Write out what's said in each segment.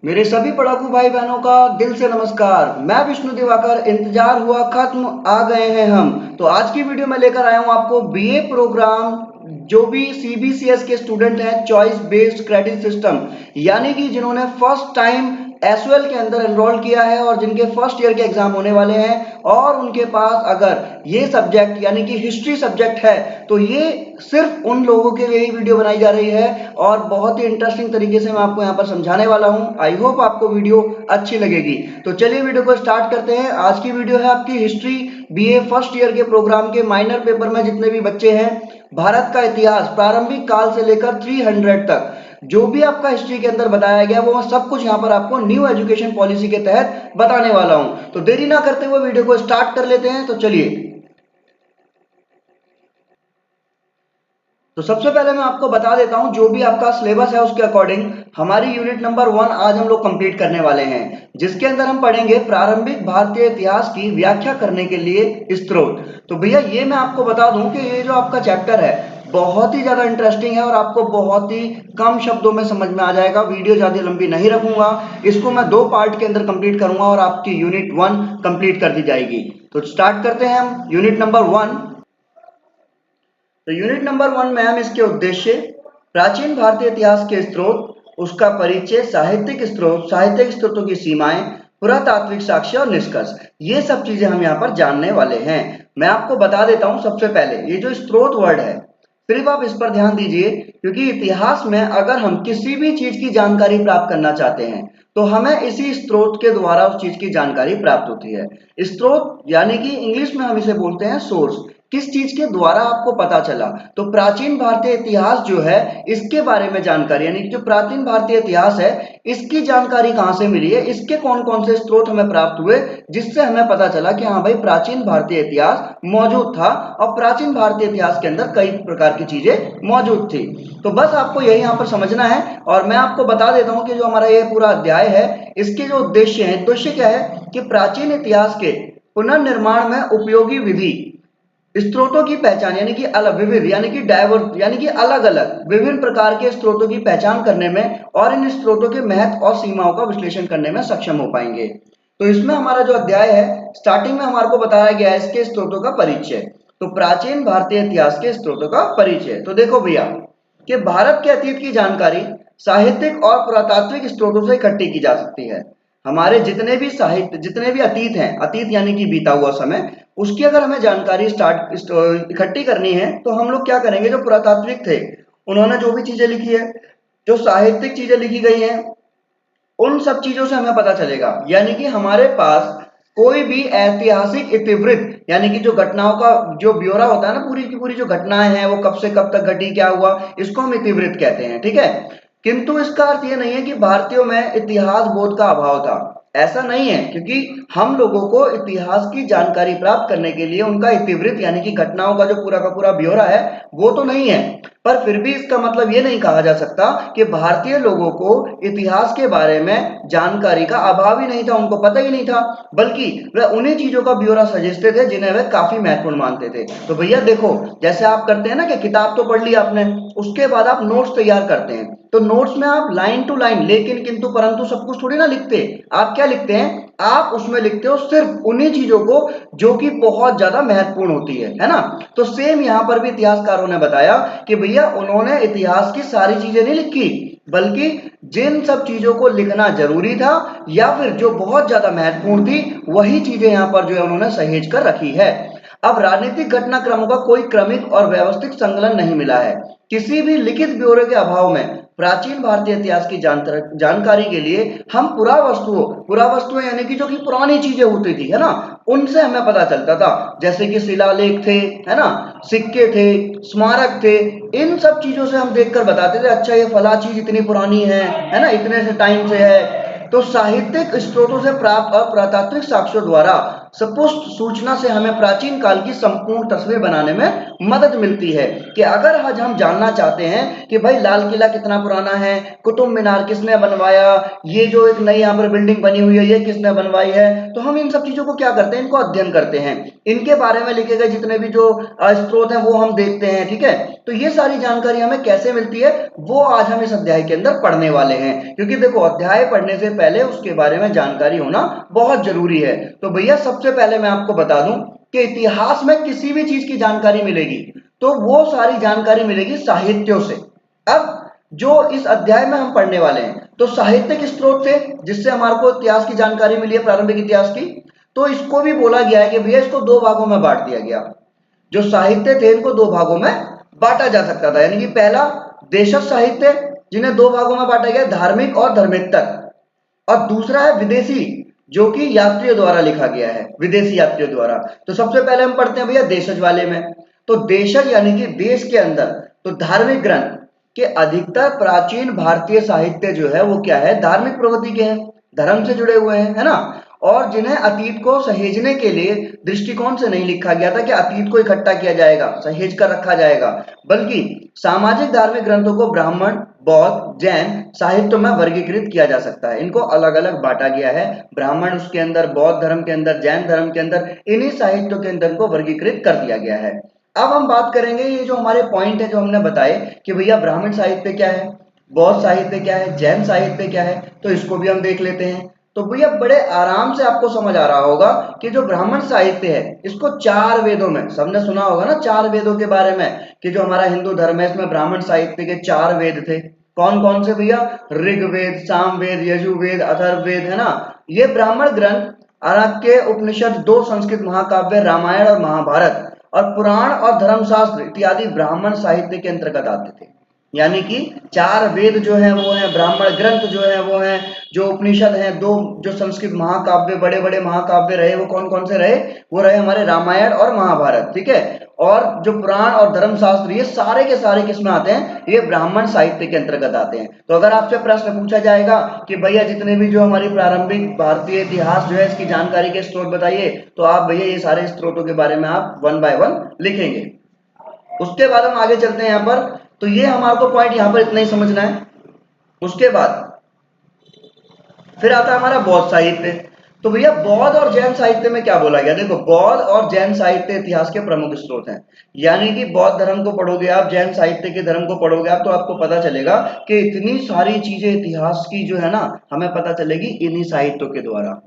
मेरे सभी पढ़ाकू भाई बहनों का दिल से नमस्कार। मैं विष्णु दिवाकर, इंतजार हुआ खत्म, आ गए हैं हम। तो आज की वीडियो में लेकर आया हूं आपको बीए प्रोग्राम, जो भी सीबीसीएस के स्टूडेंट हैं, चॉइस बेस्ड क्रेडिट सिस्टम, यानी कि जिन्होंने फर्स्ट टाइम एसयूएल के अंदर एनरोल किया है और जिनके फर्स्ट ईयर के एग्जाम होने वाले हैं और उनके पास अगर ये सब्जेक्ट यानी कि हिस्ट्री सब्जेक्ट है, तो ये सिर्फ उन लोगों के लिए ही वीडियो बनाई जा रही है और बहुत ही इंटरेस्टिंग तरीके से मैं आपको यहाँ पर समझाने वाला हूँ। आई होप आपको वीडियो अच्छी लगेगी। तो चलिए वीडियो को स्टार्ट करते हैं। आज की वीडियो है आपकी हिस्ट्री बीए फर्स्ट ईयर के प्रोग्राम के माइनर पेपर में जितने भी बच्चे हैं, भारत का इतिहास प्रारंभिक काल से लेकर 300 तक जो भी आपका हिस्ट्री के अंदर बताया गया वो सब कुछ यहाँ पर आपको न्यू एजुकेशन पॉलिसी के तहत बताने वाला हूं। तो देरी ना करते हुए वीडियो को स्टार्ट कर लेते हैं। तो चलिए, तो सबसे पहले मैं आपको बता देता हूं जो भी आपका सिलेबस है उसके अकॉर्डिंग हमारी यूनिट नंबर 1 आज हम लोग कंप्लीट करने वाले हैं, जिसके अंदर हम पढ़ेंगे प्रारंभिक भारतीय इतिहास की व्याख्या करने के लिए स्त्रोत। तो भैया ये मैं आपको बता दूं कि ये जो आपका चैप्टर है बहुत ही ज्यादा इंटरेस्टिंग है और आपको बहुत ही कम शब्दों में समझ में आ जाएगा। वीडियो ज्यादा लंबी नहीं रखूंगा, इसको मैं 2 पार्ट के अंदर कंप्लीट करूंगा और आपकी यूनिट 1 कंप्लीट कर दी जाएगी। तो स्टार्ट करते हैं हम यूनिट नंबर 1। तो यूनिट नंबर 1 में हम इसके उद्देश्य, प्राचीन भारतीय इतिहास के स्रोत, उसका परिचय, साहित्यिक स्रोतों की सीमाएं, पुरातात्विक साक्ष्य और निष्कर्ष, ये सब चीजें हम यहाँ पर जानने वाले हैं। मैं आपको बता देता हूं सबसे पहले ये जो स्रोत वर्ड है सिर्फ आप इस पर ध्यान दीजिए, क्योंकि इतिहास में अगर हम किसी भी चीज की जानकारी प्राप्त करना चाहते हैं तो हमें इसी स्रोत के द्वारा उस चीज की जानकारी प्राप्त होती है। स्रोत यानी कि इंग्लिश में हम इसे बोलते हैं सोर्स। किस चीज के द्वारा आपको पता चला, तो प्राचीन भारतीय इतिहास जो है इसके बारे में जानकारी, यानी कि जो प्राचीन भारतीय इतिहास है इसकी जानकारी कहां से मिली है, इसके कौन कौन से स्रोत हमें प्राप्त हुए जिससे हमें पता चला कि हाँ भाई प्राचीन भारतीय इतिहास मौजूद था और प्राचीन भारतीय इतिहास के अंदर कई प्रकार की चीजें मौजूद थी। तो बस आपको यही यहाँ पर समझना है और मैं आपको बता देता हूं कि जो हमारा ये पूरा अध्याय है इसके जो उद्देश्य है, उद्देश्य क्या है कि प्राचीन इतिहास के पुनर्निर्माण में उपयोगी विधि, स्रोतों की पहचान यानी कि अलग विविध यानी कि डाइवर्स यानी कि अलग अलग विभिन्न प्रकार के स्रोतों की पहचान करने में और इन स्रोतों के महत्व और सीमाओं का विश्लेषण करने में सक्षम हो पाएंगे। तो इसमें हमारा जो अध्याय है स्टार्टिंग में हमारे को बताया गया है इसके स्रोतों का परिचय। तो प्राचीन भारतीय इतिहास के स्रोतों का परिचय, तो देखो भैया कि भारत के अतीत की जानकारी साहित्यिक और पुरातात्विक स्रोतों से इकट्ठी की जा सकती है। हमारे जितने भी साहित्य, जितने भी अतीत हैं, अतीत यानी कि बीता हुआ समय, उसकी अगर हमें जानकारी इकट्ठी करनी है तो हम लोग क्या करेंगे, जो पुरातात्विक थे उन्होंने जो भी चीजें लिखी है, जो साहित्यिक चीजें लिखी गई हैं, उन सब चीजों से हमें पता चलेगा। यानी कि हमारे पास कोई भी ऐतिहासिक इतिवृत्त यानी कि जो घटनाओं का जो ब्यौरा होता है ना, पूरी की पूरी जो घटनाएं हैं वो कब से कब तक घटी, क्या हुआ, इसको हम इतिवृत्त कहते हैं, ठीक है। किंतु इसका अर्थ ये नहीं है कि भारतीयों में इतिहास बोध का अभाव था, ऐसा नहीं है, क्योंकि हम लोगों को इतिहास की जानकारी प्राप्त करने के लिए उनका इतिवृत्त यानी कि घटनाओं का जो पूरा का पूरा ब्यौरा है वो तो नहीं है, पर फिर भी इसका मतलब ये नहीं कहा जा सकता कि भारतीय लोगों को इतिहास के बारे में जानकारी का अभाव ही नहीं था, उनको पता ही नहीं था, बल्कि वह उन्हीं चीजों का ब्यौरा सजेस्ते थे जिन्हें वे काफी महत्वपूर्ण मानते थे। तो भैया देखो, जैसे आप करते हैं ना कि किताब तो पढ़ ली आपने, उसके बाद आप नोट्स तैयार करते हैं, तो नोट्स में आप लाइन टू लाइन लेकिन किंतु परंतु सब कुछ थोड़ी ना लिखते। आप क्या लिखते हैं, आप उसमें लिखते हो सिर्फ उन्हीं चीजों को जो कि बहुत ज्यादा महत्वपूर्ण होती है ना। तो सेम यहां पर भी इतिहासकारों ने बताया कि भैया उन्होंने इतिहास की सारी चीजें नहीं लिखी, बल्कि जिन सब चीजों को लिखना जरूरी था या फिर जो बहुत ज्यादा महत्वपूर्ण थी वही चीजें यहां पर जो है उन्होंने सहेज कर रखी है। अब राजनीतिक घटनाक्रमों का कोई क्रमिक और व्यवस्थित संकलन नहीं मिला है। किसी भी लिखित ब्यौरे के अभाव में प्राचीन भारतीय इतिहास की जानकारी के लिए हम पुरावस्तुओं यानी कि जो कि पुरानी चीजें होती थी, है ना, उनसे हमें पता चलता था। जैसे कि शिलालेख थे, है ना, सिक्के थे, स्मारक थे, इन सब चीजों से हम देखकर बताते थे अच्छा ये फला चीज इतनी पुरानी है ना, इतने से टाइम से है। तो साहित्यिक स्रोतों से प्राप्त और पुरातात्विक साक्ष्यों द्वारा सपुष्ट सूचना से हमें प्राचीन काल की संपूर्ण तस्वीर बनाने में मदद मिलती है। कि अगर आज हम जानना चाहते हैं कि भाई लाल किला कितना पुराना है, कुतुब मीनार किसने बनवाया, ये जो एक नई यहाँ पर बिल्डिंग बनी हुई है ये किसने बनवाई है, तो हम इन सब चीजों को क्या करते हैं, इनको अध्ययन करते हैं। इनके बारे में लिखे गए जितने भी जो स्रोत हैं वो हम देखते हैं। ठीक है, तो ये सारी जानकारी हमें कैसे मिलती है वो आज हम इस अध्याय के अंदर पढ़ने वाले हैं। क्योंकि देखो, अध्याय पढ़ने से पहले उसके बारे में जानकारी होना बहुत जरूरी है। तो भैया सबसे पहले मैं आपको बता दूं कि इतिहास में किसी भी चीज की जानकारी मिलेगी तो वो सारी जानकारी मिलेगी साहित्यों से। अब जो इस अध्याय में हम पढ़ने वाले हैं तो साहित्यिक स्रोत थे जिससे हमारे को इतिहास की जानकारी मिली है, प्रारंभिक इतिहास की। तो इसको भी बोला गया है कि भैया इसको दो भागों में बांट दिया गया। जो साहित्य थे इनको दो भागों में बांटा जा सकता था। यानी कि पहला देशज साहित्य जिन्हें दो भागों में बांटा गया, धार्मिक और धर्मेत्तर, और दूसरा है विदेशी जो कि यात्रियों द्वारा लिखा गया है, विदेशी यात्रियों द्वारा। तो सबसे पहले हम पढ़ते हैं भैया देशज वाले में। तो देशज यानी कि देश के अंदर, तो धार्मिक ग्रंथ के अधिकतर प्राचीन भारतीय साहित्य जो है वो क्या है, धार्मिक प्रवृत्ति के हैं, धर्म से जुड़े हुए हैं, है ना। और जिन्हें अतीत को सहेजने के लिए दृष्टिकोण से नहीं लिखा गया था कि अतीत को इकट्ठा किया जाएगा, सहेज कर रखा जाएगा, बल्कि सामाजिक धार्मिक ग्रंथों को ब्राह्मण, बौद्ध, जैन साहित्य में वर्गीकृत किया जा सकता है। इनको अलग अलग बांटा गया है, ब्राह्मण उसके अंदर, बौद्ध धर्म के अंदर, जैन धर्म के अंदर, इन्हीं साहित्यों के अंदर को वर्गीकृत कर दिया गया है। अब हम बात करेंगे ये जो हमारे पॉइंट है जो हमने बताए कि भैया ब्राह्मण साहित्य क्या है, बौद्ध साहित्य क्या है, जैन साहित्य क्या है, तो इसको भी हम देख लेते हैं। तो भैया बड़े आराम से आपको समझ आ रहा होगा कि जो ब्राह्मण साहित्य है इसको चार वेदों में, सबने सुना होगा ना चार वेदों के बारे में, कि जो हमारा हिंदू धर्म है इसमें ब्राह्मण साहित्य के चार वेद थे। कौन कौन से भैया, ऋग्वेद, सामवेद, यजुर्वेद, अथर्ववेद, है ना। ये ब्राह्मण ग्रंथ अरण्यक के उपनिषद, दो संस्कृत महाकाव्य रामायण और महाभारत, और पुराण और धर्मशास्त्र इत्यादि ब्राह्मण साहित्य के अंतर्गत आते थे। यानी कि चार वेद जो है वो है, ब्राह्मण ग्रंथ जो है वो है, जो उपनिषद हैं, दो जो संस्कृत महाकाव्य, बड़े बड़े महाकाव्य रहे वो कौन कौन से रहे, वो रहे हमारे रामायण और महाभारत। ठीक है, और जो पुराण और धर्मशास्त्र ये सारे के सारे किसमें आते हैं, ये ब्राह्मण साहित्य के अंतर्गत आते हैं। तो अगर आपसे प्रश्न पूछा जाएगा कि भैया जितने भी जो हमारी प्रारंभिक भारतीय इतिहास जो है इसकी जानकारी के स्रोत बताइए, तो आप भैया ये सारे स्रोतों के बारे में आप वन बाय वन लिखेंगे। उसके बाद हम आगे चलते हैं यहाँ पर। तो ये हमारे को पॉइंट यहाँ पर इतना ही समझना है। उसके बाद फिर आता है हमारा बौद्ध साहित्य। तो भैया बौद्ध और जैन साहित्य में क्या बोला गया, देखो बौद्ध और जैन साहित्य इतिहास के प्रमुख स्रोत हैं। यानी कि बौद्ध धर्म को पढ़ोगे आप, जैन साहित्य के धर्म को पढ़ोगे आप, तो आपको पता चलेगा कि इतनी सारी चीजें इतिहास की जो है ना हमें पता चलेगी इन्हीं साहित्यों के द्वारा।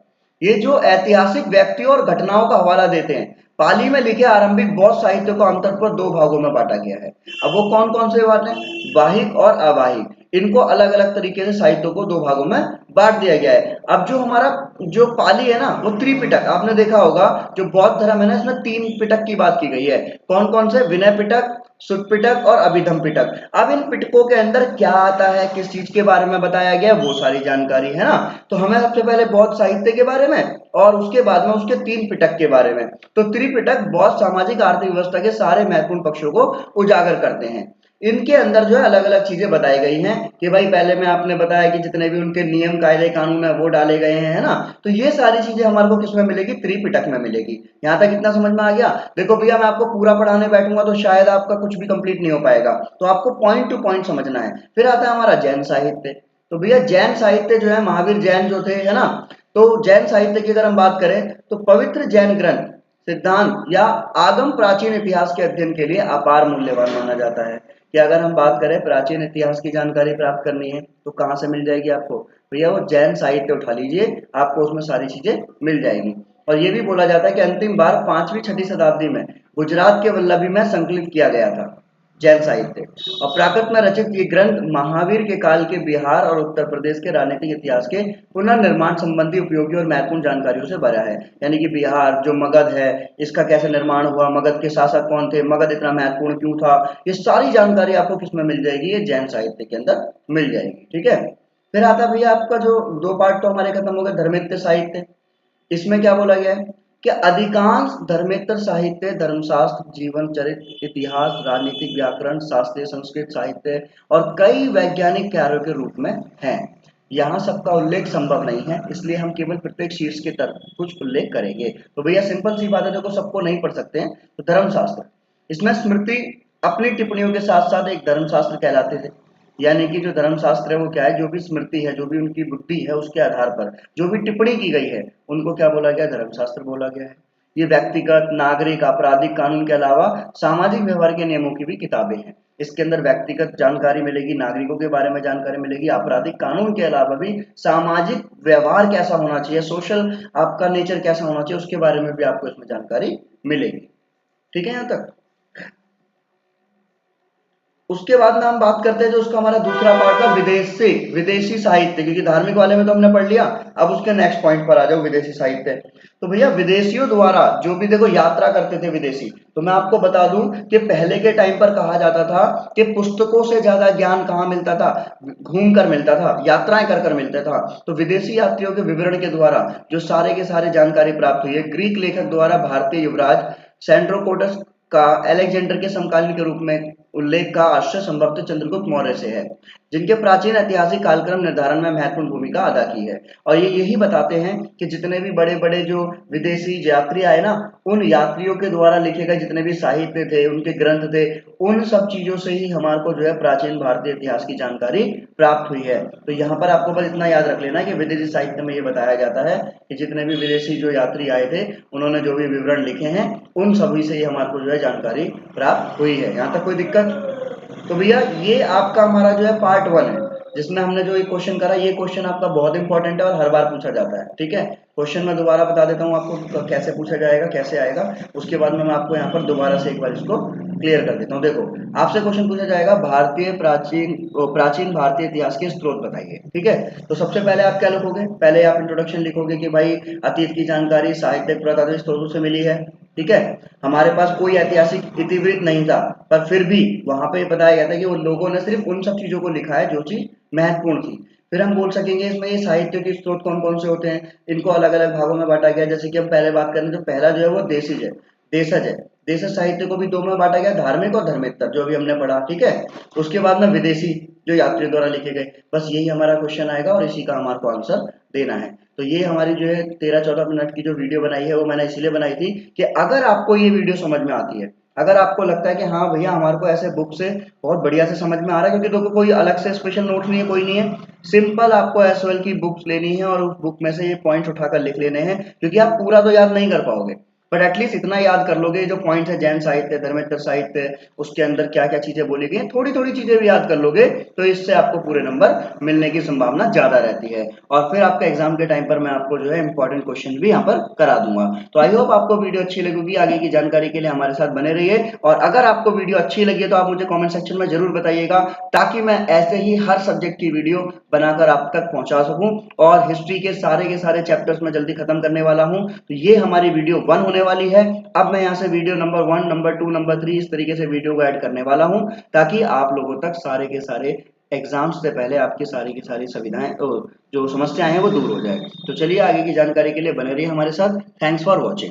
ये जो ऐतिहासिक व्यक्तियों और घटनाओं का हवाला देते हैं, पाली में लिखे आरंभिक बौद्ध साहित्य को आमतौर पर दो भागों में बांटा गया है। अब वो कौन कौन से बात हैं, वाहिक और अवाहिक, इनको अलग अलग तरीके से साहित्यों को दो भागों में बांट दिया गया है। अब जो हमारा जो पाली है ना वो त्रिपिटक, आपने देखा होगा जो बौद्ध धर्म है ना इसमें तीन पिटक की बात की गई है। कौन कौन से, विनय पिटक, सुत्त पिटक और अभिधम पिटक। अब इन पिटकों के अंदर क्या आता है, किस चीज के बारे में बताया गया, वो सारी जानकारी है ना। तो हमें सबसे पहले बौद्ध साहित्य के बारे में और उसके बाद में उसके तीन पिटक के बारे में। तो त्रिपिटक बौद्ध सामाजिक आर्थिक व्यवस्था के सारे महत्वपूर्ण पक्षों को उजागर करते हैं। इनके अंदर जो है अलग अलग चीजें बताई गई हैं कि भाई पहले में आपने बताया कि जितने भी उनके नियम कायदे कानून है वो डाले गए हैं, है ना। तो ये सारी चीजें हमारे को किसमें मिलेगी, त्रिपिटक में मिलेगी। यहाँ तक कितना समझ में आ गया। देखो भैया मैं आपको पूरा पढ़ाने बैठूंगा तो शायद आपका कुछ भी कंप्लीट नहीं हो पाएगा, तो आपको पॉइंट टू पॉइंट समझना है। फिर आता है हमारा जैन साहित्य। तो भैया जैन साहित्य जो है, महावीर जैन जो थे, है ना। तो जैन साहित्य की अगर हम बात करें तो पवित्र जैन ग्रंथ, सिद्धांत या आगम प्राचीन इतिहास के अध्ययन के लिए अपार मूल्यवान माना जाता है। कि अगर हम बात करें प्राचीन इतिहास की जानकारी प्राप्त करनी है तो कहाँ से मिल जाएगी आपको, भैया वो जैन साहित्य उठा लीजिए, आपको उसमें सारी चीजें मिल जाएगी। और ये भी बोला जाता है कि अंतिम बार 5वीं-6वीं शताब्दी में गुजरात के वल्लभी में संकलित किया गया था जैन साहित्य। और प्राकृत में रचित ये ग्रंथ महावीर के काल के बिहार और उत्तर प्रदेश के राजनीतिक इतिहास के पुनर्निर्माण संबंधी उपयोगी और महत्वपूर्ण जानकारियों से भरा है। यानी कि बिहार जो मगध है इसका कैसे निर्माण हुआ, मगध के शासक कौन थे, मगध इतना महत्वपूर्ण क्यों था, ये सारी जानकारी आपको किसमें मिल जाएगी, ये जैन साहित्य के अंदर मिल जाएगी। ठीक है, फिर आता भैया आपका जो दो पार्ट तो हमारे खत्म हो गए, धर्मेत्य साहित्य। इसमें क्या बोला गया है कि अधिकांश धर्मेतर साहित्य धर्मशास्त्र, जीवन चरित्र, इतिहास, राजनीतिक व्याकरण, शास्त्रीय संस्कृत साहित्य और कई वैज्ञानिक कार्यों के रूप में हैं। यहाँ सबका उल्लेख संभव नहीं है, इसलिए हम केवल प्रत्येक शीर्ष के तर्क कुछ उल्लेख करेंगे। तो भैया सिंपल सी बात है, देखो सबको नहीं पढ़ सकते हैं। तो धर्मशास्त्र, इसमें स्मृति अपनी टिप्पणियों के साथ साथ एक धर्मशास्त्र कहलाते थे। यानी कि जो धर्मशास्त्र है वो क्या है, जो भी स्मृति है, जो भी उनकी बुद्धि है, उसके आधार पर जो भी टिप्पणी की गई है उनको क्या बोला गया, धर्मशास्त्र बोला गया है। ये व्यक्तिगत, नागरिक, आपराधिक कानून के अलावा सामाजिक व्यवहार के नियमों की भी किताबें हैं। इसके अंदर व्यक्तिगत जानकारी मिलेगी, नागरिकों के बारे में जानकारी मिलेगी, आपराधिक कानून के अलावा भी सामाजिक व्यवहार कैसा होना चाहिए, सोशल आपका नेचर कैसा होना चाहिए, उसके बारे में भी आपको इसमें जानकारी मिलेगी। ठीक है यहाँ तक। उसके बाद में हम बात करते हैं जो उसका हमारा दूसरा पार्ट था, विदेशी साहित्य, क्योंकि धार्मिक वाले में तो हमने पढ़ लिया। अब उसके नेक्स्ट पॉइंट पर आ जाओ, विदेशी साहित्य। तो भैया विदेशियों द्वारा जो भी देखो यात्रा करते थे विदेशी, तो मैं आपको बता दूं कि पहले के टाइम पर कहा जाता था कि पुस्तकों से ज्यादा ज्ञान कहाँ मिलता था, घूम कर मिलता था, यात्राएं कर कर मिलता था। तो विदेशी यात्रियों के विवरण के द्वारा जो सारे के सारे जानकारी प्राप्त हुई है, ग्रीक लेखक द्वारा भारतीय युवराज सेंड्रोकोटस का अलेक्जेंडर के समकालीन के रूप में उल्लेख का आश्रय संभवतः चंद्रगुप्त मौर्य से है, जिनके प्राचीन ऐतिहासिक कालक्रम निर्धारण में महत्वपूर्ण भूमिका अदा की है। और ये यही बताते हैं कि जितने भी बड़े बड़े जो विदेशी यात्री आए ना, उन यात्रियों के द्वारा लिखे गए जितने भी साहित्य थे, उनके ग्रंथ थे, उन सब चीजों से ही हमारे को जो है प्राचीन भारतीय इतिहास की जानकारी प्राप्त हुई है। तो यहाँ पर आपको बस इतना याद रख लेना कि विदेशी साहित्य में ये बताया जाता है कि जितने भी विदेशी जो यात्री आए थे, उन्होंने जो भी विवरण लिखे हैं, उन सभी से ही हमारे को जो है जानकारी प्राप्त हुई है। यहाँ तक कोई दिक्कत? तो भैया ये आपका हमारा जो है पार्ट 1 है, जिसमें हमने जो ये क्वेश्चन करा, ये क्वेश्चन आपका बहुत इंपॉर्टेंट है और हर बार पूछा जाता है। ठीक है, क्वेश्चन मैं दोबारा बता देता हूँ आपको कैसे पूछा जाएगा, कैसे आएगा। उसके बाद में मैं आपको यहाँ पर दोबारा से एक बार इसको क्लियर कर देता हूँ। देखो आपसे क्वेश्चन पूछा जाएगा, प्राचीन भारतीय इतिहास के स्रोत बताइए। ठीक है, तो सबसे पहले आप क्या लिखोगे, पहले आप इंट्रोडक्शन लिखोगे कि भाई अतीत की जानकारी साहित्यिक पुरातात्विक स्रोतों से मिली है। ठीक है, हमारे पास कोई ऐतिहासिक इतिवृत्त नहीं था, पर फिर भी वहां पे बताया गया था कि उन लोगों ने सिर्फ उन सब चीजों को लिखा है जो चीज महत्वपूर्ण थी। फिर हम बोल सकेंगे इसमें ये साहित्य के स्रोत कौन कौन से होते हैं, इनको अलग अलग भागों में बांटा गया। जैसे कि हम पहले बात करें तो पहला जो है वो देशज है, देशज साहित्य को भी दो में बांटा गया, धार्मिक और धर्मेतर, जो भी हमने पढ़ा। ठीक है, उसके बाद में विदेशी जो यात्रियों द्वारा लिखे गए। बस यही हमारा क्वेश्चन आएगा और इसी का हमारे को आंसर देना है। तो ये हमारी जो है 13-14 मिनट की जो वीडियो बनाई है वो मैंने इसलिए बनाई थी कि अगर आपको ये वीडियो समझ में आती है, अगर आपको लगता है कि हाँ भैया हमारे को ऐसे बुक से बहुत बढ़िया से समझ में आ रहा है, क्योंकि देखो कोई अलग से स्पेशल नोट नहीं है, कोई नहीं है, सिंपल आपको एसओएल की बुक्स लेनी है और उस बुक में से ये पॉइंट्स उठाकर लिख लेने हैं, क्योंकि आप पूरा तो याद नहीं कर पाओगे, बट एटलीस्ट इतना याद कर लोगे जो पॉइंट्स है, जैन साहित्य, धर्मेतर साहित्य, उसके अंदर क्या क्या चीजें बोली गई, थोड़ी थोड़ी चीजें भी याद कर लोगे तो इससे आपको पूरे नंबर मिलने की संभावना ज्यादा रहती है। और फिर आपके एग्जाम के टाइम पर मैं आपको जो है इंपॉर्टेंट क्वेश्चन भी यहाँ पर करा दूंगा। तो आई होप आपको वीडियो अच्छी लगेगी, आगे की जानकारी के लिए हमारे साथ बने रहिए। और अगर आपको वीडियो अच्छी लगी है तो आप मुझे कॉमेंट सेक्शन में जरूर बताइएगा, ताकि मैं ऐसे ही हर सब्जेक्ट की वीडियो बनाकर आप तक पहुंचा सकूं। और हिस्ट्री के सारे चैप्टर्स में जल्दी खत्म करने वाला हूं। तो ये हमारी वीडियो 1 होने वाली है। अब मैं यहाँ से वीडियो नंबर 1, नंबर 2, नंबर 3 इस तरीके से वीडियो को ऐड करने वाला हूं, ताकि आप लोगों तक सारे के सारे एग्जाम्स से पहले आपकी सारी की सारी सुविधाएं जो समस्याएं हैं वो दूर हो जाए। तो चलिए आगे की जानकारी के लिए बने रहिए हमारे साथ। Thanks for watching.